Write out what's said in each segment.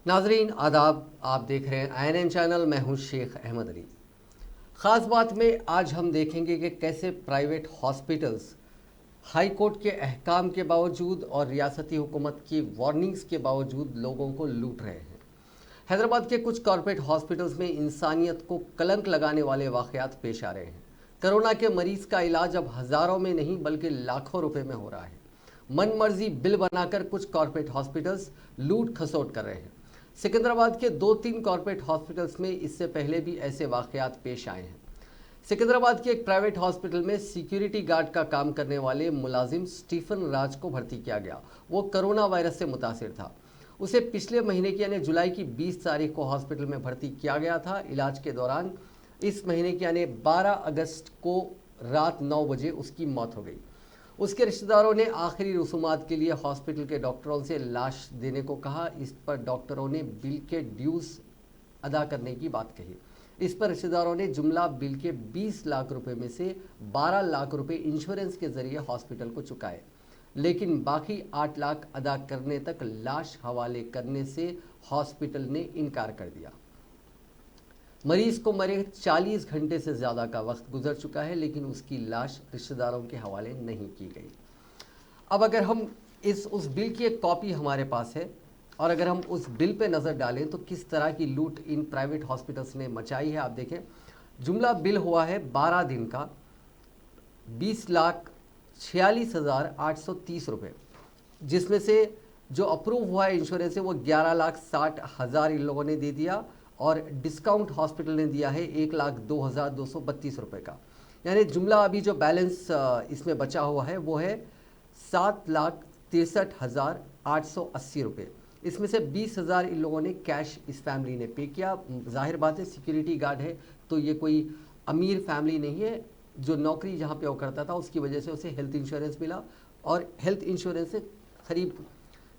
नाजरीन आदाब, आप देख रहे हैं INN चैनल। मैं हूं शेख अहमद अली। ख़ास बात में आज हम देखेंगे कि कैसे प्राइवेट हॉस्पिटल्स हाई कोर्ट के अहकाम के बावजूद और रियासती हुकूमत की वार्निंग्स के बावजूद लोगों को लूट रहे हैं। हैदराबाद के कुछ कॉरपोरेट हॉस्पिटल्स में इंसानियत को कलंक लगाने वाले वाक़यात पेश आ रहे हैं। कोरोना के मरीज़ का इलाज अब हज़ारों में नहीं बल्कि लाखों रुपए में हो रहा है। मन मर्जी बिल बनाकर कुछ कॉरपोरेट हॉस्पिटल्स लूट खसोट कर रहे हैं। सिकंदराबाद के 2-3 कॉरपोरेट हॉस्पिटल्स में इससे पहले भी ऐसे वाक़यात पेश आए हैं। सिकंदराबाद के एक प्राइवेट हॉस्पिटल में सिक्योरिटी गार्ड का काम करने वाले मुलाजिम स्टीफन राज को भर्ती किया गया। वो कोरोना वायरस से मुतासिर था। उसे पिछले महीने की यानी जुलाई की 20 तारीख को हॉस्पिटल में भर्ती किया गया था। इलाज के दौरान इस महीने की यानी 12 अगस्त को रात 9 बजे उसकी मौत हो गई। उसके रिश्तेदारों ने आखिरी रसूमात के लिए हॉस्पिटल के डॉक्टरों से लाश देने को कहा। इस पर डॉक्टरों ने बिल के ड्यूज अदा करने की बात कही। इस पर रिश्तेदारों ने जुमला बिल के 20 लाख रुपए में से 12 लाख रुपए इंश्योरेंस के जरिए हॉस्पिटल को चुकाए, लेकिन बाकी 8 लाख अदा करने तक लाश हवाले करने से हॉस्पिटल ने इनकार कर दिया। मरीज को मरे 40 घंटे से ज़्यादा का वक्त गुजर चुका है, लेकिन उसकी लाश रिश्तेदारों के हवाले नहीं की गई। अब अगर हम उस बिल की एक कॉपी हमारे पास है और अगर हम उस बिल पे नज़र डालें तो किस तरह की लूट इन प्राइवेट हॉस्पिटल्स ने मचाई है। आप देखें, जुमला बिल हुआ है 12 दिन का 20,46,830 रुपये, जिसमें से जो अप्रूव हुआ है इंश्योरेंस से वो 11,60,000 इन लोगों ने दे दिया और डिस्काउंट हॉस्पिटल ने दिया है 1,02,232 रुपये का। यानी जुमला अभी जो बैलेंस इसमें बचा हुआ है वो है 7,63,880 रुपये। इसमें से 20,000 इन लोगों ने कैश इस फैमिली ने पे किया। जाहिर बात है सिक्योरिटी गार्ड है तो ये कोई अमीर फैमिली नहीं है। जो नौकरी जहाँ पे वो करता था उसकी वजह से उसे हेल्थ इंश्योरेंस मिला और हेल्थ इंश्योरेंस से करीब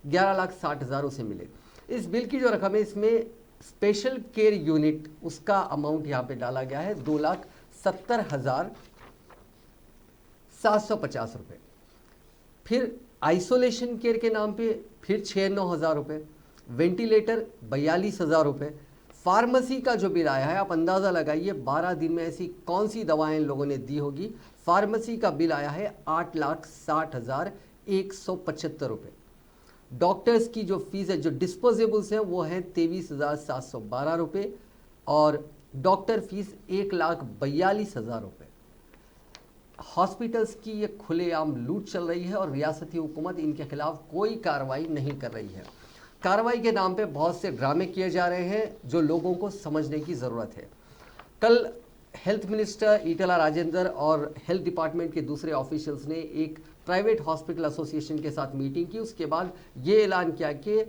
11,60,000 उसे मिले। इस बिल की जो रकम है इसमें स्पेशल केयर यूनिट उसका अमाउंट यहाँ पे डाला गया है 2,70,750 रुपये। फिर आइसोलेशन केयर के नाम पे फिर 6-9 हज़ार रुपये, वेंटिलेटर 42,000 रुपये। फार्मेसी का जो बिल आया है आप अंदाज़ा लगाइए 12 दिन में ऐसी कौन सी दवाएं इन लोगों ने दी होगी। फार्मेसी का बिल आया है 8,60,175 रुपये। डॉक्टर्स की जो फीस है, जो डिस्पोजेबल्स हैं वो है 23,712 रुपये और डॉक्टर फीस 1,42,000 रुपये। हॉस्पिटल्स की ये खुलेआम लूट चल रही है और रियासती हुकूमत इनके खिलाफ कोई कार्रवाई नहीं कर रही है। कार्रवाई के नाम पे बहुत से ड्रामे किए जा रहे हैं जो लोगों को समझने की ज़रूरत है। कल हेल्थ मिनिस्टर ईटला राजेंद्र और हेल्थ डिपार्टमेंट के दूसरे ऑफिशियल्स ने एक प्राइवेट हॉस्पिटल एसोसिएशन के साथ मीटिंग की। उसके बाद ये ऐलान किया कि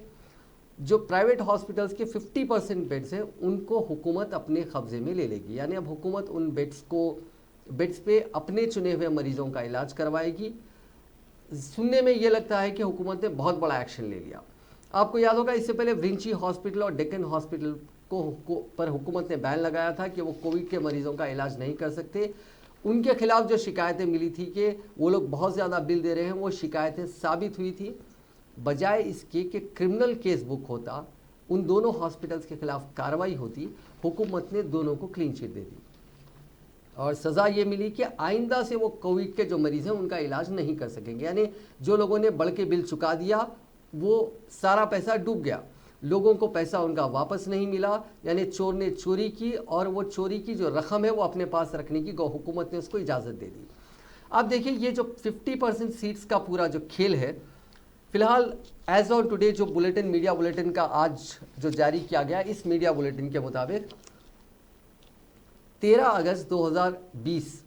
जो प्राइवेट हॉस्पिटल्स के 50% बेड्स हैं उनको हुकूमत अपने कब्जे में ले लेगी। यानी अब हुकूमत उन बेड्स पे अपने चुने हुए मरीजों का इलाज करवाएगी। सुनने में ये लगता है कि हुकूमत ने बहुत बड़ा एक्शन ले लिया। आपको याद होगा इससे पहले विंची हॉस्पिटल और डेक्कन हॉस्पिटल पर हुकूमत ने बैन लगाया था कि वो कोविड के मरीजों का इलाज नहीं कर सकते। उनके खिलाफ जो शिकायतें मिली थी कि वो लोग बहुत ज़्यादा बिल दे रहे हैं, वो शिकायतें साबित हुई थी। बजाय इसके कि क्रिमिनल केस बुक होता, उन दोनों हॉस्पिटल्स के खिलाफ कार्रवाई होती, हुकूमत ने दोनों को क्लीन चिट दे दी और सज़ा ये मिली कि आइंदा से वो कोविड के जो मरीज़ हैं उनका इलाज नहीं कर सकेंगे। यानी जो लोगों ने बढ़ के बिल चुका दिया वो सारा पैसा डूब गया, लोगों को पैसा उनका वापस नहीं मिला। यानी चोर ने चोरी की और वो चोरी की जो रकम है वो अपने पास रखने की हुकूमत ने उसको इजाज़त दे दी। आप देखिए ये जो 50% सीट्स का पूरा जो खेल है, फिलहाल एज ऑन टुडे जो बुलेटिन, मीडिया बुलेटिन का आज जो जारी किया गया, इस मीडिया बुलेटिन के मुताबिक 13 अगस्त 2020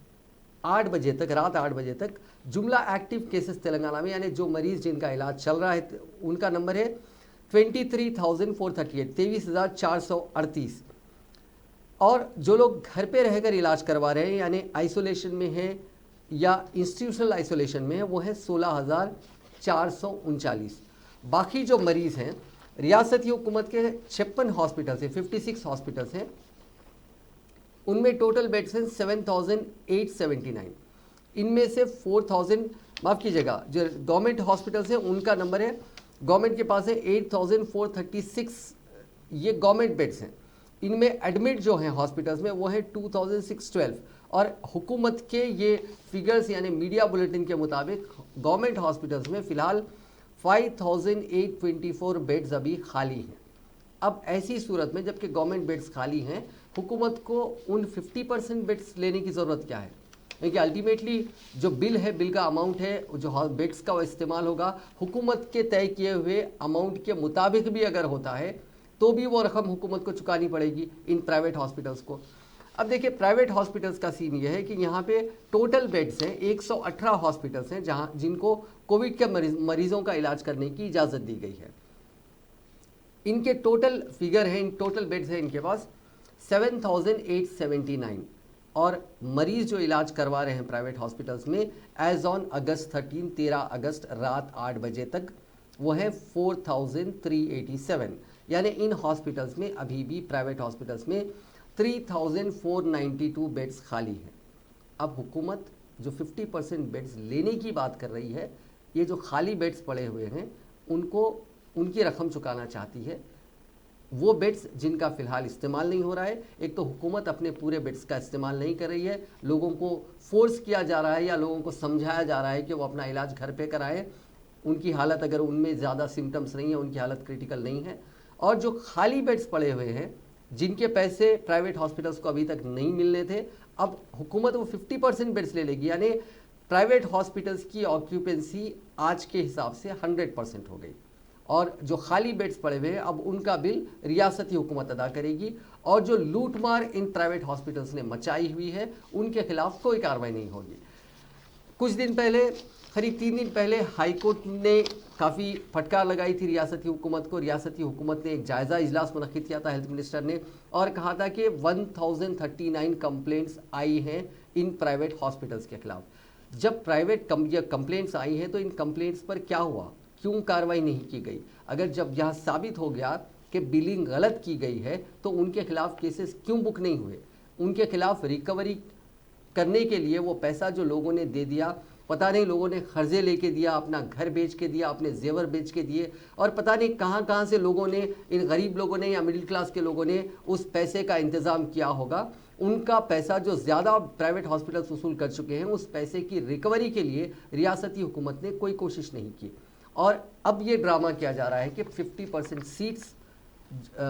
8 बजे तक, रात 8 बजे तक जुमला एक्टिव केसेस तेलंगाना में, यानी जो मरीज जिनका इलाज चल रहा है उनका नंबर है 23,438, 23,438। और जो लोग घर पे रहकर इलाज करवा रहे हैं यानी आइसोलेशन में है या इंस्टीट्यूशनल आइसोलेशन में है वो है 16,439। बाकी जो मरीज़ हैं रियासती हुकूमत के 56 हॉस्पिटल्स हैं, 56 हॉस्पिटल्स हैं, उनमें टोटल बेड्स हैं 7,879। इनमें से 4,000, माफ़ कीजिएगा, जो गवर्नमेंट हॉस्पिटल्स हैं उनका नंबर है, गवर्नमेंट के पास है 8,436 ये गवर्नमेंट बेड्स हैं। इनमें एडमिट जो हैं हॉस्पिटल्स में वो है 2612 और हुकूमत के ये फिगर्स यानी मीडिया बुलेटिन के मुताबिक गवर्नमेंट हॉस्पिटल्स में फ़िलहाल 5824 बेड्स अभी खाली हैं। अब ऐसी सूरत में जबकि गवर्नमेंट बेड्स खाली हैं, हुकूमत को उन 50% बेड्स लेने की ज़रूरत क्या है? क्योंकि अल्टीमेटली जो बिल है, बिल का अमाउंट है, जो बेड्स का वो इस्तेमाल होगा, हुकूमत के तय किए हुए अमाउंट के मुताबिक भी अगर होता है तो भी वो रकम हुकूमत को चुकानी पड़ेगी इन प्राइवेट हॉस्पिटल्स को। अब देखिए प्राइवेट हॉस्पिटल्स का सीन ये है कि यहाँ पे टोटल बेड्स हैं 118 हॉस्पिटल्स हैं जहाँ जिनको कोविड के मरीजों का इलाज करने की इजाज़त दी गई है। इनके टोटल फिगर है, इन टोटल बेड्स हैं इनके पास 7879 और मरीज जो इलाज करवा रहे हैं प्राइवेट हॉस्पिटल्स में एज ऑन अगस्त 13 अगस्त रात 8 बजे तक वो है 4387, यानी इन हॉस्पिटल्स में अभी भी प्राइवेट हॉस्पिटल्स में 3492 बेड्स खाली हैं। अब हुकूमत जो 50% बेड्स लेने की बात कर रही है, ये जो खाली बेड्स पड़े हुए हैं उनको उनकी रकम चुकाना चाहती है। वो बेड्स जिनका फ़िलहाल इस्तेमाल नहीं हो रहा है, एक तो हुकूमत अपने पूरे बेड्स का इस्तेमाल नहीं कर रही है, लोगों को फोर्स किया जा रहा है या लोगों को समझाया जा रहा है कि वो अपना इलाज घर पे कराएं। उनकी हालत अगर उनमें ज़्यादा सिम्टम्स नहीं है, उनकी हालत क्रिटिकल नहीं है। और जो खाली बेड्स पड़े हुए हैं जिनके पैसे प्राइवेट हॉस्पिटल्स को अभी तक नहीं मिलने थे, अब हुकूमत वो 50% बेड्स ले लेगी, यानी प्राइवेट हॉस्पिटल्स की ऑक्यूपेंसी आज के हिसाब से 100% हो गई। और जो खाली बेड्स पड़े हुए हैं अब उनका बिल रियासती हुकूमत अदा करेगी। और जो लूटमार इन प्राइवेट हॉस्पिटल्स ने मचाई हुई है उनके खिलाफ कोई कार्रवाई नहीं होगी। कुछ दिन पहले, करीब 3 दिन पहले, हाई कोर्ट ने काफ़ी फटकार लगाई थी रियासती हुकूमत को। रियासती हुकूमत ने एक जायज़ा इजलास मुनक़िद किया था हेल्थ मिनिस्टर ने और कहा था कि 1039 कंप्लेंट्स आई हैं इन प्राइवेट हॉस्पिटल्स के खिलाफ। जब प्राइवेट कंप्लेंट्स आई हैं तो इन कंप्लेंट्स पर क्या हुआ, क्यों कार्रवाई नहीं की गई? अगर जब यह साबित हो गया कि बिलिंग गलत की गई है तो उनके खिलाफ केसेस क्यों बुक नहीं हुए? उनके खिलाफ रिकवरी करने के लिए वो पैसा जो लोगों ने दे दिया, पता नहीं लोगों ने कर्जे लेके दिया, अपना घर बेच के दिया, अपने जेवर बेच के दिए, और पता नहीं कहाँ कहाँ से लोगों ने, इन गरीब लोगों ने या मिडिल क्लास के लोगों ने उस पैसे का इंतज़ाम किया होगा। उनका पैसा जो ज़्यादा प्राइवेट हॉस्पिटल्स वसूल कर चुके हैं, उस पैसे की रिकवरी के लिए रियासती हुकूमत ने कोई कोशिश नहीं की। और अब ये ड्रामा किया जा रहा है कि 50% seats,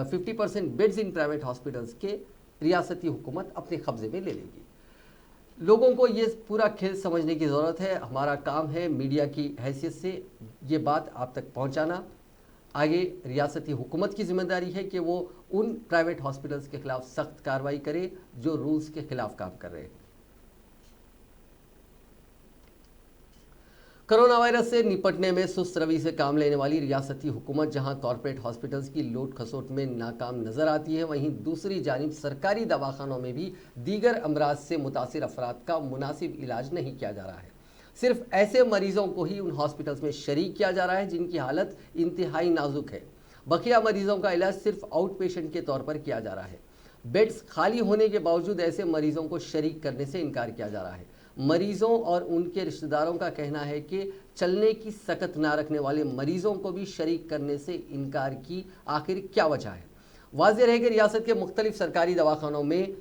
50% beds in private hospitals के रियासती हुकूमत अपने कब्जे में ले लेगी। लोगों को ये पूरा खेल समझने की ज़रूरत है। हमारा काम है मीडिया की हैसियत से ये बात आप तक पहुंचाना। आगे रियासती हुकूमत की जिम्मेदारी है कि वो उन प्राइवेट हॉस्पिटल्स के खिलाफ सख्त कार्रवाई करे जो रूल्स के खिलाफ काम कर रहे हैं। कोरोना वायरस से निपटने में सुस्त रवि से काम लेने वाली रियासती हुकूमत जहां कॉरपोरेट हॉस्पिटल्स की लूट खसोट में नाकाम नजर आती है, वहीं दूसरी जानिब सरकारी दवाखानों में भी दीगर अमराज से मुतासिर अफराद का मुनासिब इलाज नहीं किया जा रहा है। सिर्फ ऐसे मरीजों को ही उन हॉस्पिटल्स में शरीक किया जा रहा है जिनकी हालत इंतहाई नाजुक है। बकिया मरीजों का इलाज सिर्फ आउट पेशेंट के तौर पर किया जा रहा है। बेड्स खाली होने के बावजूद ऐसे मरीजों को शरीक करने से इनकार किया जा रहा है। मरीजों और उनके रिश्तेदारों का कहना है कि चलने की सकत ना रखने वाले मरीजों को भी शरीक करने से इनकार की आखिर क्या वजह है? वाज़ेह है कि रियासत के मुख्तलिफ सरकारी दवाखानों में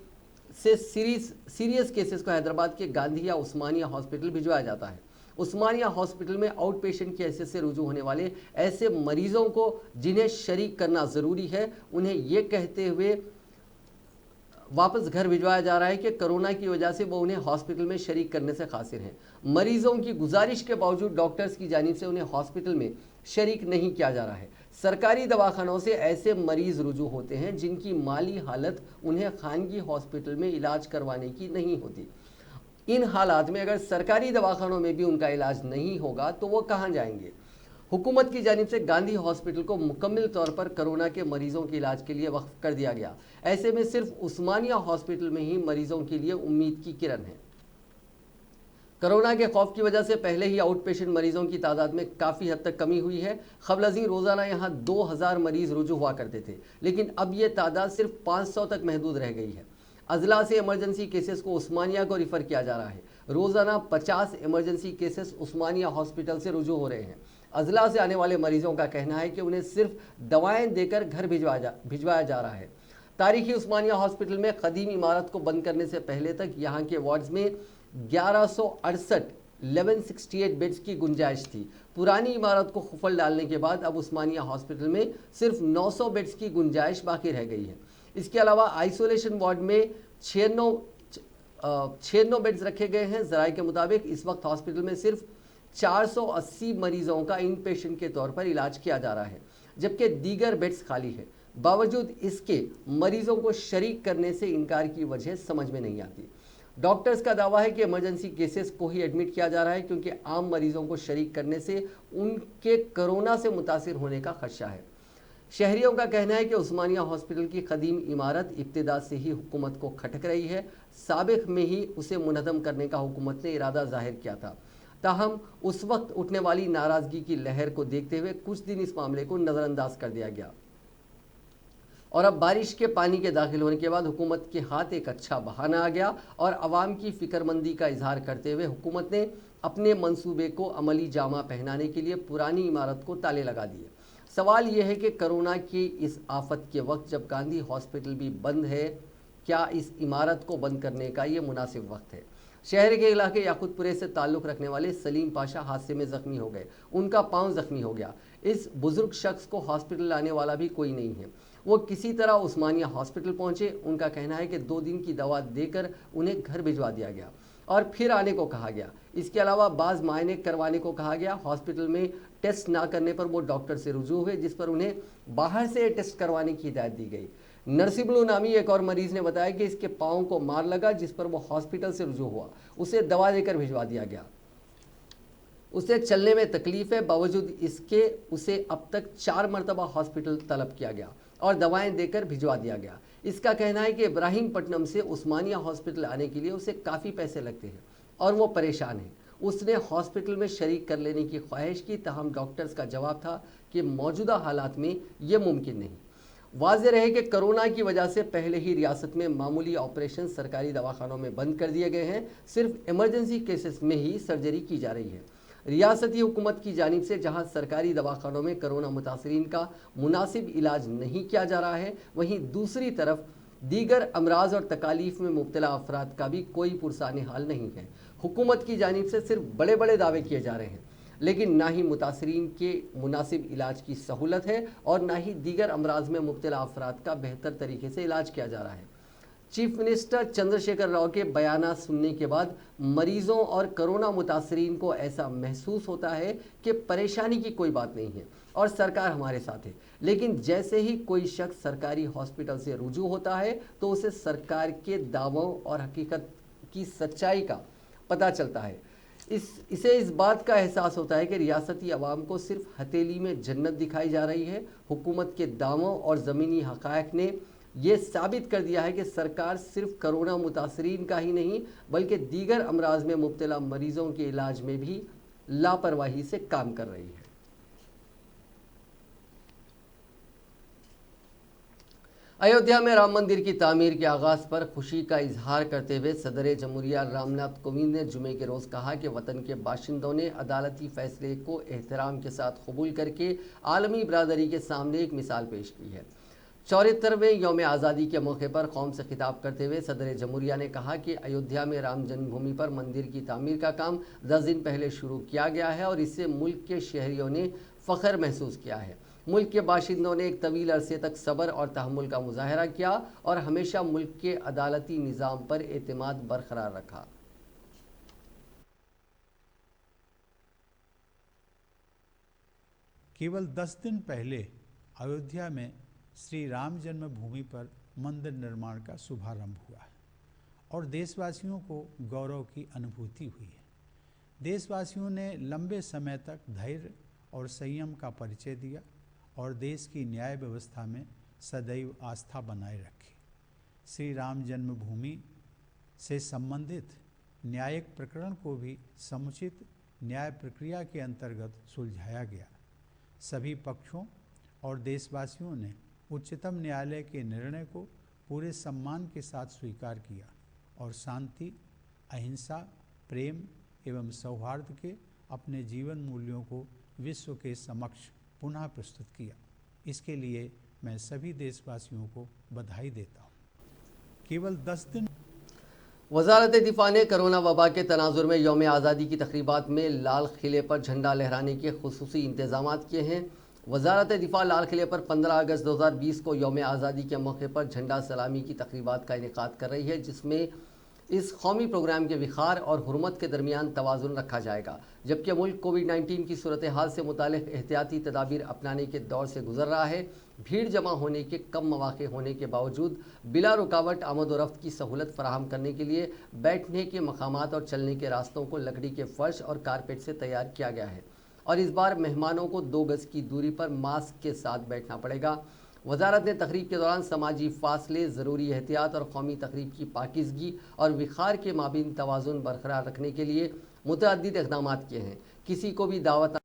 से सीरियस केसेस को हैदराबाद के गांधी या उस्मानिया हॉस्पिटल भिजवाया जाता है। उस्मानिया हॉस्पिटल में आउट पेशेंट की हैसियत से रुजू होने वाले ऐसे मरीजों को जिन्हें शरीक करना ज़रूरी है, उन्हें ये कहते हुए वापस घर भिजवाया जा रहा है कि कोरोना की वजह से वो उन्हें हॉस्पिटल में शरीक करने से कासिर हैं। मरीजों की गुजारिश के बावजूद डॉक्टर्स की जानिब से उन्हें हॉस्पिटल में शरीक नहीं किया जा रहा है। सरकारी दवाखानों से ऐसे मरीज रुजू होते हैं जिनकी माली हालत उन्हें खानगी हॉस्पिटल में इलाज करवाने की नहीं होती। इन हालात में अगर सरकारी दवाखानों में भी उनका इलाज नहीं होगा तो वो कहाँ जाएंगे? हुकूमत की जानिब से गांधी हॉस्पिटल को मुकम्मल तौर पर कोरोना के मरीजों के इलाज के लिए वक्फ कर दिया गया। ऐसे में सिर्फ उस्मानिया हॉस्पिटल में ही मरीजों के लिए उम्मीद की किरण है। कोरोना के खौफ की वजह से पहले ही आउट पेशेंट मरीजों की तादाद में काफ़ी हद तक कमी हुई है। ख़बल रोज़ाना यहाँ 2000 मरीज रुजू हुआ करते थे, लेकिन अब ये तादाद सिर्फ 500 तक महदूद रह गई है। अजला से इमरजेंसी केसेस को उस्मानिया को रिफ़र किया जा रहा है। रोजाना 50 इमरजेंसी केसेस उस्मानिया हॉस्पिटल से रुजू हो रहे हैं। अजला से आने वाले मरीजों का कहना है कि उन्हें सिर्फ दवाएं देकर घर भिजवाया जा रहा है। तारीखी उस्मानिया हॉस्पिटल में कदीम इमारत को बंद करने से पहले तक यहाँ के वार्ड्स में 1168 बेड्स की गुंजाइश थी। पुरानी इमारत को खुफल डालने के बाद अब उस्मानिया हॉस्पिटल में सिर्फ 900 बेड्स की गुंजाइश बाकी रह गई है। इसके अलावा आइसोलेशन वार्ड में 96 बेड्स रखे गए हैं। जराये के मुताबिक इस वक्त हॉस्पिटल में सिर्फ 480 मरीजों का इन पेशेंट के तौर पर इलाज किया जा रहा है, जबकि दीगर बेड्स खाली है। बावजूद इसके मरीजों को शरीक करने से इनकार की वजह समझ में नहीं आती। डॉक्टर्स का दावा है कि इमरजेंसी केसेस को ही एडमिट किया जा रहा है, क्योंकि आम मरीजों को शरीक करने से उनके कोरोना से मुतासिर होने का खदशा है। शहरियों का कहना है कि उस्मानिया हॉस्पिटल की कदीम इमारत इब्तिदा से ही हुकूमत को खटक रही है। साबिक में ही उसे मुनज़्ज़म करने का हुकूमत ने इरादा जाहिर किया था, ताहम उस वक्त उठने वाली नाराजगी की लहर को देखते हुए कुछ दिन इस मामले को नज़रअंदाज कर दिया गया और अब बारिश के पानी के दाखिल होने के बाद हुकूमत के हाथ एक अच्छा बहाना आ गया और अवाम की फिक्रमंदी का इजहार करते हुए हुकूमत ने अपने मंसूबे को अमली जामा पहनाने के लिए पुरानी इमारत को ताले लगा दिए। सवाल यह है कि कोरोना की इस आफत के वक्त जब गांधी हॉस्पिटल भी बंद है, क्या इस इमारत को बंद करने का ये मुनासिब वक्त है? शहर के इलाके याकुतपुरे से ताल्लुक़ रखने वाले सलीम पाशा हादसे में ज़ख्मी हो गए। उनका पाँव ज़ख्मी हो गया। इस बुजुर्ग शख्स को हॉस्पिटल लाने वाला भी कोई नहीं है। वो किसी तरह उस्मानिया हॉस्पिटल पहुंचे। उनका कहना है कि 2 दिन की दवा देकर उन्हें घर भिजवा दिया गया और फिर आने को कहा गया। इसके अलावा बाज़ मायने करवाने को कहा गया। हॉस्पिटल में टेस्ट ना करने पर वो डॉक्टर से रुजू हुए, जिस पर उन्हें बाहर से टेस्ट करवाने की हिदायत दी गई। नरसिबुल नामी एक और मरीज ने बताया कि इसके पाँव को मार लगा, जिस पर वो हॉस्पिटल से रुजू हुआ। उसे दवा देकर भिजवा दिया गया। उसे चलने में तकलीफ है, बावजूद इसके उसे अब तक 4 मरतबा हॉस्पिटल तलब किया गया और दवाएं देकर भिजवा दिया गया। इसका कहना है कि इब्राहिमपट्टनम से उस्मानिया हॉस्पिटल आने के लिए उसे काफ़ी पैसे लगते हैं और वो परेशान है। उसने हॉस्पिटल में शरीक कर लेने की ख्वाहिश की, ताहम डॉक्टर्स का जवाब था कि मौजूदा हालात में ये मुमकिन नहीं। वाज़ेह रहे कि कोरोना की वजह से पहले ही रियासत में मामूली ऑपरेशन सरकारी दवाखानों में बंद कर दिए गए हैं। सिर्फ इमरजेंसी केसेस में ही सर्जरी की जा रही है। रियासती हुकूमत की जानिब से जहां सरकारी दवाखानों में कोरोना मुतासरीन का मुनासिब इलाज नहीं किया जा रहा है, वहीं दूसरी तरफ दीगर अमराज और तकालीफ में मुब्तला अफराद का भी कोई पुरसाने हाल नहीं है। हुकूमत की जानिब से सिर्फ बड़े बड़े दावे किए जा रहे हैं, लेकिन ना ही मुतासरीन के मुनासिब इलाज की सहूलत है और ना ही दीगर अमराज में मुब्तला अफराद का बेहतर तरीके से इलाज किया जा रहा है। चीफ मिनिस्टर चंद्रशेखर राव के बयान सुनने के बाद मरीजों और कोरोना मुतासरीन को ऐसा महसूस होता है कि परेशानी की कोई बात नहीं है और सरकार हमारे साथ है, लेकिन जैसे ही कोई शख्स सरकारी हॉस्पिटल से रुजू होता है तो उसे सरकार के दावों और हकीकत की सच्चाई का पता चलता है। इसे इस बात का एहसास होता है कि रियासती अवाम को सिर्फ हथेली में जन्नत दिखाई जा रही है। हुकूमत के दावों और ज़मीनी हक़ाइक़ ने ये साबित कर दिया है कि सरकार सिर्फ कोरोना मुतासरीन का ही नहीं बल्कि दीगर अमराज में मुब्तला मरीजों के इलाज में भी लापरवाही से काम कर रही है। अयोध्या में राम मंदिर की तामीर के आगाज़ पर खुशी का इजहार करते हुए सदर जमहूरिया रामनाथ कोविंद ने जुमे के रोज़ कहा कि वतन के बाशिंदों ने अदालती फैसले को एहतराम के साथ कबूल करके आलमी बरादरी के सामने एक मिसाल पेश की है। 74वें यौम आज़ादी के मौके पर कौम से खिताब करते हुए सदर जमहूरिया ने कहा कि अयोध्या में राम जन्मभूमि पर मंदिर की तामीर का काम 10 दिन पहले शुरू किया गया है और इससे मुल्क के शहरियों ने फ़ख्र महसूस किया है। मुल्क के बाशिंदों ने एक तवील अरसे तक सब्र और तहम्मुल का मुजाहरा किया और हमेशा मुल्क के अदालती निज़ाम पर एतमाद बरकरार रखा। केवल 10 दिन पहले अयोध्या में श्री राम जन्मभूमि पर मंदिर निर्माण का शुभारंभ हुआ है और देशवासियों को गौरव की अनुभूति हुई है। देशवासियों ने लंबे समय तक धैर्य और संयम का परिचय दिया और देश की न्याय व्यवस्था में सदैव आस्था बनाए रखी। श्री राम जन्मभूमि से संबंधित न्यायिक प्रकरण को भी समुचित न्याय प्रक्रिया के अंतर्गत सुलझाया गया। सभी पक्षों और देशवासियों ने उच्चतम न्यायालय के निर्णय को पूरे सम्मान के साथ स्वीकार किया और शांति, अहिंसा प्रेम एवं सौहार्द के अपने जीवन मूल्यों को विश्व के समक्ष पुनः प्रस्तुत किया। इसके लिए मैं सभी देशवासियों को बधाई देता हूँ। केवल 10 दिन वजारत दिफा ने कोरोना वबा के तनाजुर में यौम आज़ादी की तकरीबात में लाल किले पर झंडा लहराने के खुसूसी इंतजाम किए हैं। वजारत दिफा लाल किले पर 15 अगस्त 2020 को यौम आज़ादी के मौके पर झंडा सलामी की तकरीबात का इनेकाद कर रही है, जिसमें इस कौमी प्रोग्राम के विखार और हुर्मत के दरमियान तवाज़ुन रखा जाएगा। जबकि मुल्क कोविड-19 की सूरत हाल से मुतालिक एहतियाती तदाबीर अपनाने के दौर से गुजर रहा है। भीड़ जमा होने के कम मौके होने के बावजूद बिला रुकावट आमद व रफ्त की सहूलत फराहम करने के लिए बैठने के मकामात और चलने के रास्तों को लकड़ी के फर्श और कारपेट से तैयार किया गया है और इस बार मेहमानों को 2 गज की दूरी पर मास्क के साथ बैठना पड़ेगा। वजारत ने तकरीब के दौरान समाजी फासले, ज़रूरी एहतियात और कौमी तकरीब की पाकिज़गी और विखार के माबीन तवाज़ुन बरकरार रखने के लिए मुतअद्दिद इक़दाम किए हैं। किसी को भी दावत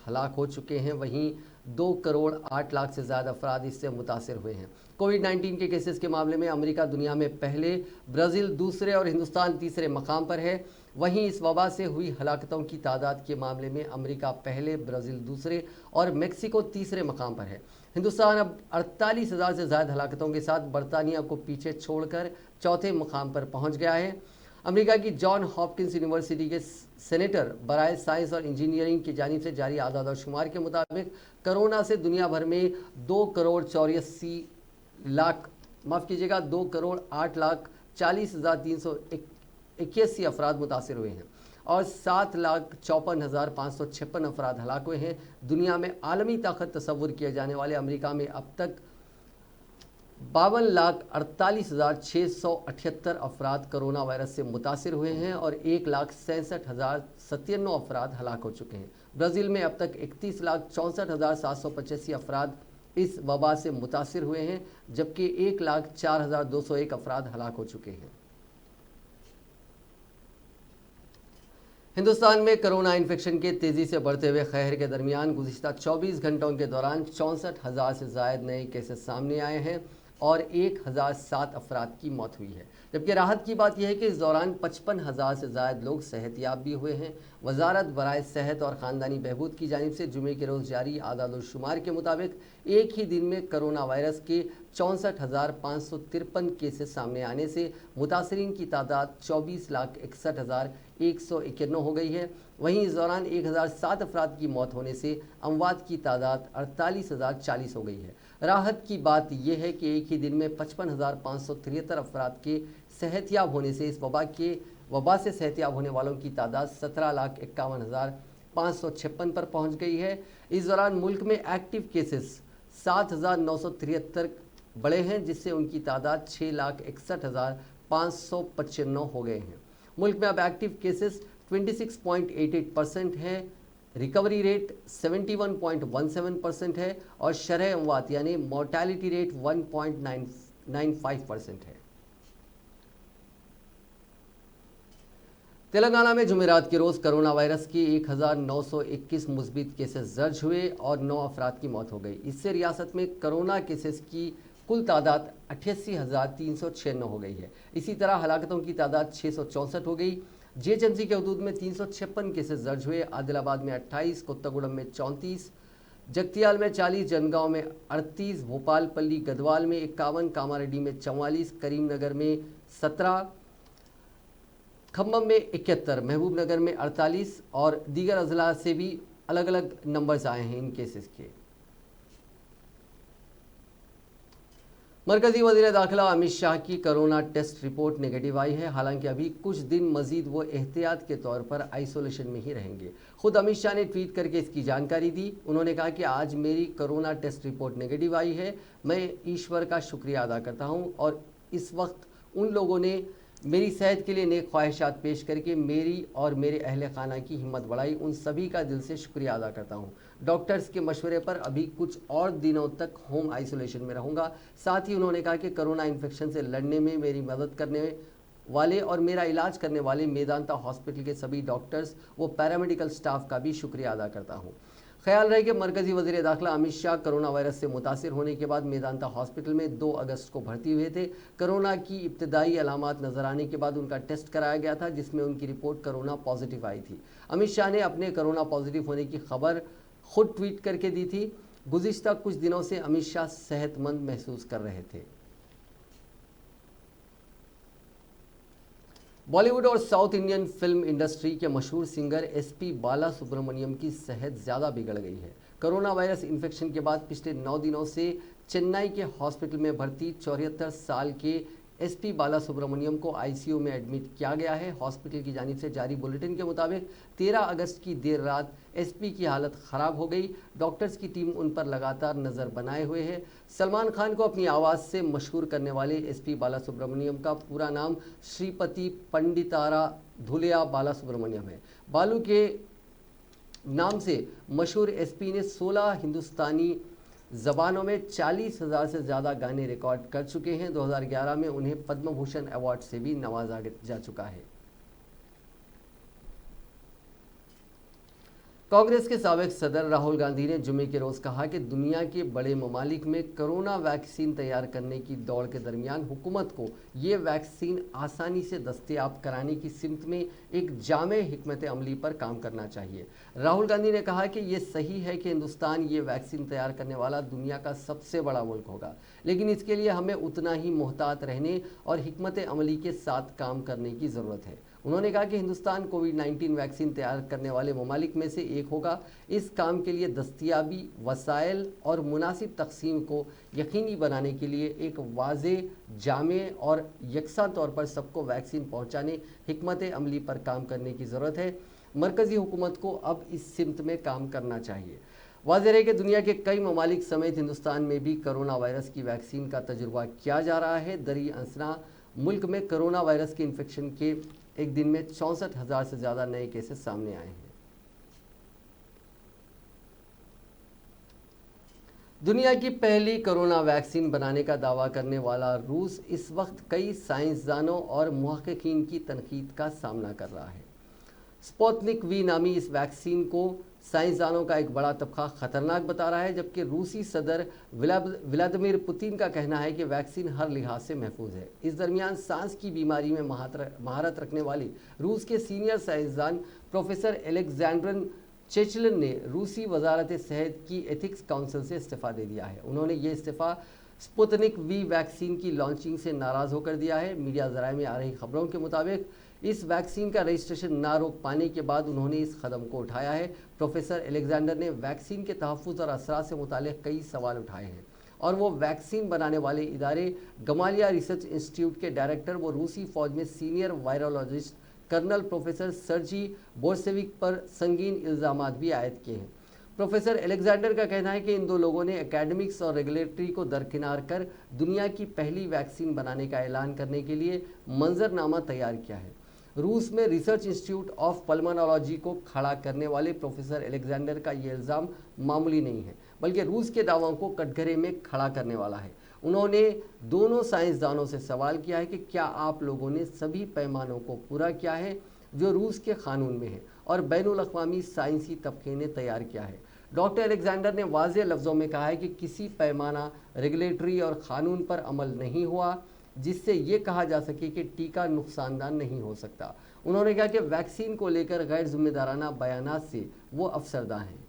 हलाक हो चुके हैं, वहीं 2 करोड़ 8 लाख से ज़्यादा अफराद इससे मुतासर हुए हैं। कोविड-19 के केसेस के मामले में अमेरिका दुनिया में पहले, ब्राज़ील दूसरे और हिंदुस्तान तीसरे मकाम पर है। वहीं इस वबा से हुई हलाकतों की तादाद के मामले में अमेरिका पहले, ब्राज़ील दूसरे और मेक्सिको तीसरे मकाम पर है। हिंदुस्तान अब 48,000 से ज़्यादा हलाकतों के साथ बरतानिया को पीछे छोड़कर चौथे मकाम पर पहुँच गया है। अमेरिका की जॉन हॉपकिंस यूनिवर्सिटी के सेनेटर बराए साइंस और इंजीनियरिंग की जानिब से जारी आदाद और शुमार के मुताबिक कोरोना से दुनिया भर में 2 करोड़ 8 लाख 40,381 अफराद मुतासर हुए हैं और 7,54,556 अफराद हलाक हुए हैं। दुनिया में आलमी ताकत तस्वुर किए जाने वाले अमेरिका में अब तक 52,48,678 अफराद कोरोना वायरस से मुतासर हुए हैं और 1,67,097 अफराद हलाक हो चुके हैं। ब्राज़ील में अब तक 31,64,785 अफराद इस वबा से मुतासर हुए हैं, जबकि 1,04,201 अफराद हलाक हो चुके हैं। हिंदुस्तान में कोरोना इन्फेक्शन के तेज़ी से बढ़ते हुए कहर के दरमियान गुज़िश्ता 24 घंटों के दौरान 64,000 से ज़ायद नए केसेस सामने आए हैं और 1,007 अफराद की मौत हुई है। जबकि राहत की बात यह है कि इस दौरान 55,000 से ज़ायद लोग सेहतियाब भी हुए हैं। वजारत बराए सेहत और ख़ानदानी बहबूद की जानिब से जुमे के रोज़ जारी आदाद और शुमार के मुताबिक एक ही दिन में कोरोना वायरस के 64,553 केसेस सामने आने से मुतासरीन की तादाद 24,61,191 हो गई है। वहीं इस दौरान 1,007 अफराद की मौत होने से अमवात की तादाद 48,040 हो गई है। राहत की बात यह है कि एक ही दिन में 55,573 अफराद के सेहतियाब होने से इस वबा से सेहतियाब होने वालों की तादाद 17,51,556 पर पहुंच गई है। इस दौरान मुल्क में एक्टिव केसेस 7,973 बढ़े हैं, जिससे उनकी तादाद 6,61,595 हो गए हैं। मुल्क में अब एक्टिव केसेस 26.88% है, रिकवरी रेट 71.17% है और शरह अमवात यानी मोर्टेलिटी रेट 1.95% है। तेलंगाना में जुमेरात के रोज़ कोरोना वायरस के 1,921 मुस्बित केसेस दर्ज हुए और 9 अफराद की मौत हो गई। इससे रियासत में कोरोना केसेस की कुल तादाद 88,396 हो गई है। इसी तरह हलाकतों की तादाद 664 हो गई। जीएचएमसी के हदूद में 356 केसेस दर्ज हुए। आदिलाबाद में 28, कोत्तागुड़म में 34, जगतियाल में 40, जनगांव में 38, भोपालपल्ली गदवाल में 51, कामारेड्डी में 44, करीमनगर में 17, खम्बम में 71, महबूबनगर में 48 और दीगर अजला से भी अलग अलग नंबर्स आए हैं इन केसेस के। मरकजी वज़ीर दाखिला अमित शाह की कोरोना टेस्ट रिपोर्ट नेगेटिव आई है। हालांकि अभी कुछ दिन मजीद वो एहतियात के तौर पर आइसोलेशन में ही रहेंगे। खुद अमित शाह ने ट्वीट करके इसकी जानकारी दी। उन्होंने कहा कि आज मेरी कोरोना टेस्ट रिपोर्ट नेगेटिव आई है। मैं ईश्वर का शुक्रिया अदा करता हूँ और इस वक्त उन लोगों ने मेरी सेहत के लिए नेक ख्वाहिशात पेश करके मेरी और मेरे अहले खाना की हिम्मत बढ़ाई। उन सभी का दिल से शुक्रिया अदा करता हूँ। डॉक्टर्स के मशवरे पर अभी कुछ और दिनों तक होम आइसोलेशन में रहूँगा। साथ ही उन्होंने कहा कि कोरोना इन्फेक्शन से लड़ने में मेरी मदद करने वाले और मेरा इलाज करने वाले मेदांता हॉस्पिटल के सभी डॉक्टर्स व पैरामेडिकल स्टाफ का भी शुक्रिया अदा करता हूँ। ख्याल रहे कि मरकजी वजीर दाखिला अमित शाह कोरोना वायरस से मुतासिर होने के बाद मेदांता हॉस्पिटल में 2 अगस्त को भर्ती हुए थे। कोरोना की इब्तदाई अलामात नजर आने के बाद उनका टेस्ट कराया गया था, जिसमें उनकी रिपोर्ट कोरोना पॉजिटिव आई थी। अमित शाह ने अपने कोरोना पॉजिटिव होने की खबर खुद ट्वीट करके दी थी। गुज़िश्ता कुछ दिनों से अमित शाह सेहतमंद महसूस कर रहे थे। बॉलीवुड और साउथ इंडियन फिल्म इंडस्ट्री के मशहूर सिंगर एसपी बाला सुब्रमण्यम की सेहत ज़्यादा बिगड़ गई है। कोरोना वायरस इन्फेक्शन के बाद पिछले 9 दिनों से चेन्नई के हॉस्पिटल में भर्ती 74 साल के एसपी बाला सुब्रमण्यम को आईसीयू में एडमिट किया गया है। हॉस्पिटल की जानिब से जारी बुलेटिन के मुताबिक 13 अगस्त की देर रात एसपी की हालत ख़राब हो गई। डॉक्टर्स की टीम उन पर लगातार नज़र बनाए हुए है। सलमान खान को अपनी आवाज़ से मशहूर करने वाले एसपी बाला सुब्रमण्यम का पूरा नाम श्रीपति पंडितारा धुलिया बाला सुब्रमण्यम है। बालू के नाम से मशहूर एसपी ने 16 हिंदुस्तानी ज़बानों में 40,000 से ज़्यादा गाने रिकॉर्ड कर चुके हैं। 2011 में उन्हें पद्म भूषण अवार्ड से भी नवाजा जा चुका है। कांग्रेस के साबिक सदर राहुल गांधी ने जुमे के रोज़ कहा कि दुनिया के बड़े ममालिक में कोरोना वैक्सीन तैयार करने की दौड़ के दरमियान हुकूमत को ये वैक्सीन आसानी से दस्तयाब कराने की सिमत में एक जामे हिकमत अमली पर काम करना चाहिए। राहुल गांधी ने कहा कि ये सही है कि हिंदुस्तान ये वैक्सीन तैयार करने वाला दुनिया का सबसे बड़ा मुल्क होगा, लेकिन इसके लिए हमें उतना ही मोहतात रहने और हिकमत अमली के साथ काम करने की ज़रूरत है। उन्होंने कहा कि हिंदुस्तान कोविड-19 वैक्सीन तैयार करने वाले ममालिक में से एक होगा। इस काम के लिए दस्तयाबी, वसाइल और मुनासिब तकसीम को यकीनी बनाने के लिए एक वाज़ेह, जामे और यकसा तौर पर सबको वैक्सीन पहुंचाने हिकमत अमली पर काम करने की ज़रूरत है। मरकज़ी हुकूमत को अब इस सिमत में काम करना चाहिए। वाज़ेह है कि दुनिया के कई ममालिक समेत हिंदुस्तान में भी कोरोना वायरस की वैक्सीन का तजुर्बा किया जा रहा है। दरी असना मुल्क में कोरोना वायरस के इन्फेक्शन के एक दिन में 64,000 से ज़्यादा नए केसेस सामने आए हैं। दुनिया की पहली कोरोना वैक्सीन बनाने का दावा करने वाला रूस इस वक्त कई साइंसदानों और मुहक्किकीन की तनकीद का सामना कर रहा है। स्पुतनिक वी नामी इस वैक्सीन को साइंसदानों का एक बड़ा तबका खतरनाक बता रहा है, जबकि रूसी सदर व्लादिमीर पुतिन का कहना है कि वैक्सीन हर लिहाज से महफूज है। इस दरमियान सांस की बीमारी में महारत रखने वाली रूस के सीनियर साइंसदान प्रोफेसर एलेक्जेंडर चेचलन ने रूसी वजारत सेहत की एथिक्स काउंसिल से इस्तीफ़ा दे दिया है। उन्होंने ये इस्तीफ़ा स्पुतनिक वी वैक्सीन की लॉन्चिंग से नाराज़ होकर दिया है। मीडिया ज़राए में आ रही खबरों के मुताबिक इस वैक्सीन का रजिस्ट्रेशन ना रोक पाने के बाद उन्होंने इस कदम को उठाया है। प्रोफेसर एलेक्जेंडर ने वैक्सीन के तहफ़्फ़ुज़ और असरात से मुतालिक कई सवाल उठाए हैं और वो वैक्सीन बनाने वाले इदारे गमालिया रिसर्च इंस्टीट्यूट के डायरेक्टर व रूसी फ़ौज में सीनियर वायरोलॉजिस्ट कर्नल प्रोफेसर सर्जी बोर्सेविक पर संगीन इल्ज़ामात भी आयद किए हैं। प्रोफेसर एलेक्जेंडर का कहना है कि इन 2 लोगों ने एकेडमिक्स और रेगुलेटरी को दरकिनार कर दुनिया की पहली वैक्सीन बनाने का ऐलान करने के लिए मंजरनामा तैयार किया है। रूस में रिसर्च इंस्टीट्यूट ऑफ पल्मोनोलॉजी को खड़ा करने वाले प्रोफेसर एलेक्जेंडर का ये इल्ज़ाम मामूली नहीं है, बल्कि रूस के दावों को कटघरे में खड़ा करने वाला है। उन्होंने दोनों साइंसदानों से सवाल किया है कि क्या आप लोगों ने सभी पैमानों को पूरा किया है जो रूस के कानून में है और बैनुल अक़वामी साइंसी तबके ने तैयार किया है। डॉक्टर एलेक्जेंडर ने वाज़ेह लफ्ज़ों में कहा है कि किसी पैमाना, रेगुलेटरी और क़ानून पर अमल नहीं हुआ जिससे ये कहा जा सके कि टीका नुकसानदान नहीं हो सकता। उन्होंने कहा कि वैक्सीन को लेकर गैर जिम्मेदाराना बयानात से वो अफसरदा हैं।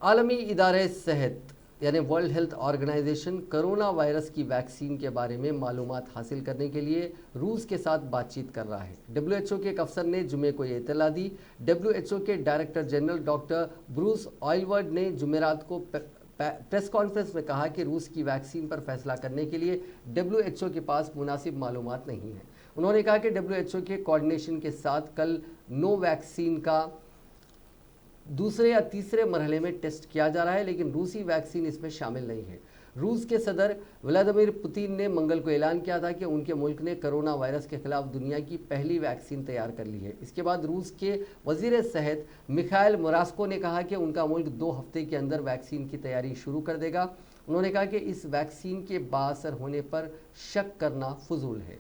आलमी इदारे सेहत यानी world health organization corona virus की वैक्सीन के बारे में मालूमात हासिल करने के लिए रूस के साथ बातचीत कर रहा है। WHO के एक अफसर ने जुमे को ये इत्तला दी। WHO के डायरेक्टर जनरल डॉक्टर ब्रूस ऑयलवर्ड ने जुमेरात को प्रेस कॉन्फ्रेंस में कहा कि रूस की वैक्सीन पर फैसला करने के लिए WHO के पास मुनासिब मालूमात नहीं है। उन्होंने कहा कि WHO के कोऑर्डिनेशन के साथ कल नो वैक्सीन का दूसरे या तीसरे मरहले में टेस्ट किया जा रहा है, लेकिन रूसी वैक्सीन इसमें शामिल नहीं है। रूस के सदर व्लादिमीर पुतिन ने मंगल को ऐलान किया था कि उनके मुल्क ने कोरोना वायरस के खिलाफ दुनिया की पहली वैक्सीन तैयार कर ली है। इसके बाद रूस के वजीर सेहत मिखाइल मोरास्को ने कहा कि उनका मुल्क 2 हफ्ते के अंदर वैक्सीन की तैयारी शुरू कर देगा। उन्होंने कहा कि इस वैक्सीन के बाअसर होने पर शक करना फजूल है।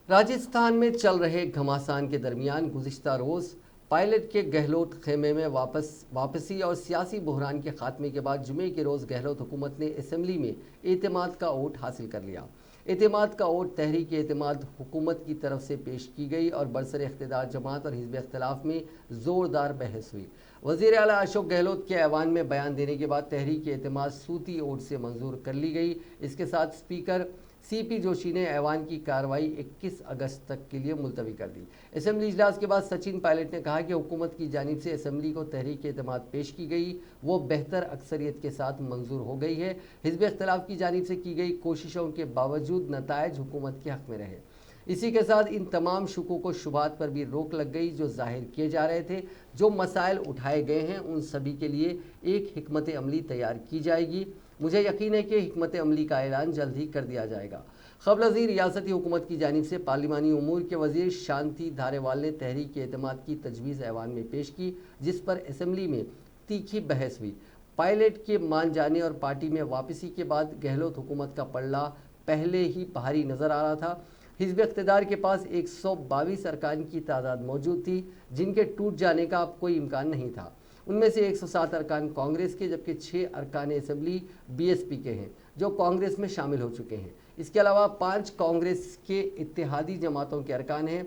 राजस्थान में चल रहे घमासान के दरमियान गुज़िश्ता रोज़ पायलट के गहलोत खेमे में वापसी और सियासी बहरान के खात्मे के बाद जुमे के रोज़ गहलोत हुकूमत ने असम्बली में एतमाद का वोट हासिल कर लिया। एतमाद का वोट तहरीक एतमाद हुकूमत की तरफ से पेश की गई और बरसर इख्तिदार जमात और हिज़्ब इख्तिलाफ में ज़ोरदार बहस हुई। वज़ीर आला अशोक गहलोत के ऐवान में बयान देने के बाद तहरीक एतमाद सूती वोट से मंजूर कर ली गई। इसके साथ स्पीकर CP जोशी ने ऐवान की कार्रवाई 21 अगस्त तक के लिए मुलतवी कर दी। असेंबली इजलास के बाद सचिन पायलट ने कहा कि हुकूमत की जानिब से असेंबली को तहरीक एतमाद पेश की गई वो बेहतर अक्सरियत के साथ मंजूर हो गई है। हिज़्ब इख्तिलाफ की जानिब से की गई कोशिशों के बावजूद नतायज हुकूमत के हक़ में रहे। इसी के साथ इन तमाम शुकूक व शुबहात पर भी रोक लग गई जो जाहिर किए जा रहे थे। जो मसाइल उठाए गए हैं उन सभी के लिए एक हिकमत अमली तैयार की जाएगी। मुझे यकीन है कि हिकमत अमली का ऐलान जल्द ही कर दिया जाएगा। क़ब्ल अज़ीर रियासती हुकूमत की जानिब से पार्लिमानी उमूर के वज़ीर शांति धारीवाल ने तहरीक एतमाद की तजवीज़ ऐवान में पेश की, जिस पर असम्बली में तीखी बहस हुई। पायलट के मान जाने और पार्टी में वापसी के बाद गहलोत हुकूमत का पल्ला पहले ही भारी नज़र आ रहा था। हिज़्ब इक़्तिदार के पास 122 अरकान की तादाद मौजूद थी, जिनके टूट जाने का अब कोई इम्कान नहीं था। उनमें से 107 अरकान कांग्रेस के, जबकि 6 अरकान असम्बली BSP के हैं जो कांग्रेस में शामिल हो चुके हैं। इसके अलावा 5 कांग्रेस के इत्तेहादी जमातों के अरकान हैं।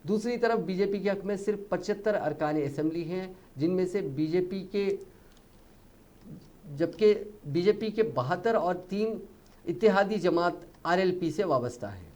दूसरी तरफ बीजेपी के हक़ में सिर्फ 75 अरकान असम्बली हैं, जिनमें से बीजेपी के 72 और 3 इत्तेहादी जमात RLP से वाबस्ता है।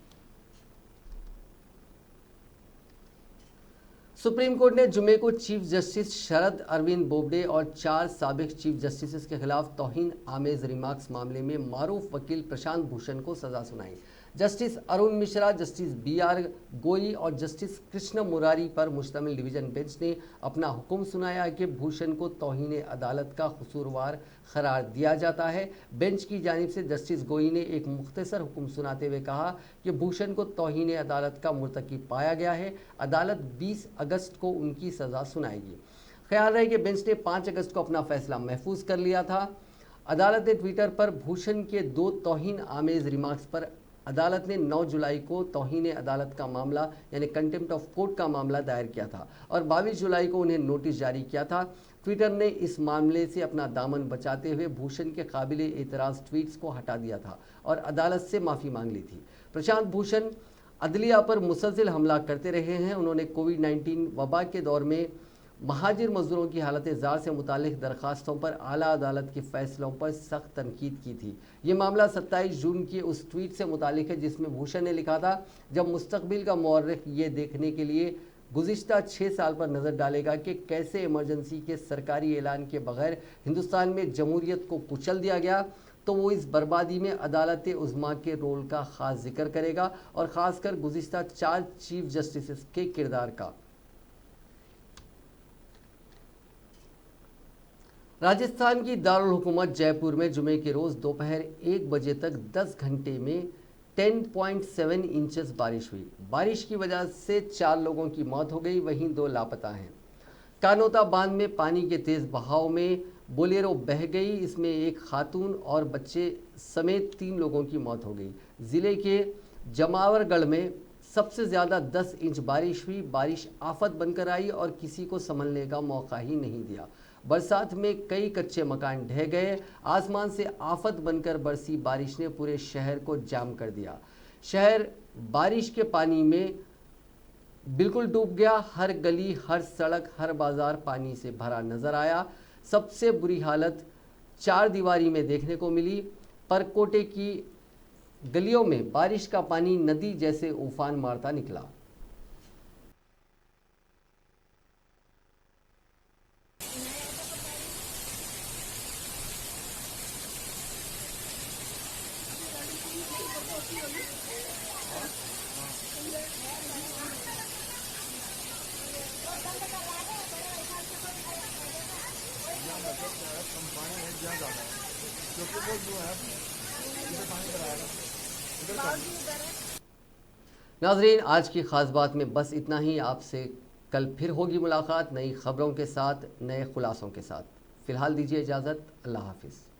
सुप्रीम कोर्ट ने जुमे को चीफ जस्टिस शरद अरविंद बोबडे और 4 साबिक चीफ जस्टिस के खिलाफ तौहीन आमेज रिमार्क्स मामले में मारूफ वकील प्रशांत भूषण को सजा सुनाई। Justice Arun Mishra, justice BR गोई और जस्टिस कृष्ण मुरारी पर मुश्तमिल डिवीज़न बेंच ने अपना हुक्म सुनाया कि भूषण को तौहीन अदालत का कसूरवार करार दिया जाता है। बेंच की जानिब से जस्टिस गोई ने एक मुख्तसर हुक्म सुनाते हुए कहा कि भूषण को तौहीन अदालत का मुर्तकिब पाया गया है। अदालत 20 अगस्त को उनकी सज़ा सुनाएगी। ख्याल रहे कि बेंच ने 5 अगस्त को अपना फैसला महफूज कर लिया था। अदालत ने ट्विटर पर भूषण के 2 तौहीन आमेज रिमार्क्स पर अदालत ने 9 जुलाई को तौहीन अदालत का मामला यानी कंटेम्प्ट ऑफ कोर्ट का मामला दायर किया था और 22 जुलाई को उन्हें नोटिस जारी किया था। ट्विटर ने इस मामले से अपना दामन बचाते हुए भूषण के काबिल एतराज़ ट्वीट्स को हटा दिया था और अदालत से माफ़ी मांग ली थी। प्रशांत भूषण अदलिया पर मुसलसिल हमला करते रहे हैं। उन्होंने कोविड-19 वबा के दौर में महाजिर मजदूरों की हालत ज़ार से मुतालिक दरखास्तों पर आला अदालत के फैसलों पर सख्त तनकीद की थी। ये मामला 27 जून के उस ट्वीट से मुतालिक है जिसमें भूषण ने लिखा था, जब मुस्तकबिल का मौर्रिख ये देखने के लिए गुज़िश्ता 6 साल पर नज़र डालेगा कि कैसे इमरजेंसी के सरकारी ऐलान के बगैर हिंदुस्तान में जमहूरियत को कुचल दिया गया, तो वो इस बर्बादी में अदालत उज़्मा के रोल का ख़ास जिक्र करेगा और ख़ासकर गुज़िश्ता 4 चीफ जस्टिस के किरदार का। राजस्थान की दारुल हुकूमत जयपुर में जुमे के रोज़ दोपहर 1 बजे तक 10 घंटे में 10.7 इंचेस बारिश हुई। बारिश की वजह से 4 लोगों की मौत हो गई, वहीं 2 लापता हैं। कानोता बांध में पानी के तेज़ बहाव में बोलेरो बह गई। इसमें एक खातून और बच्चे समेत 3 लोगों की मौत हो गई। ज़िले के जमावरगढ़ में सबसे ज़्यादा 10 इंच बारिश हुई। बारिश आफत बनकर आई और किसी को संभलने का मौका ही नहीं दिया। बरसात में कई कच्चे मकान ढह गए। आसमान से आफत बनकर बरसी बारिश ने पूरे शहर को जाम कर दिया। शहर बारिश के पानी में बिल्कुल डूब गया। हर गली, हर सड़क, हर बाजार पानी से भरा नजर आया। सबसे बुरी हालत 4 दीवारी में देखने को मिली। परकोटे की गलियों में बारिश का पानी नदी जैसे उफान मारता निकला। नाजरीन, आज की ख़ास बात में बस इतना ही। आपसे कल फिर होगी मुलाकात नई खबरों के साथ, नए खुलासों के साथ। फिलहाल दीजिए इजाज़त, अल्लाह हाफिज़।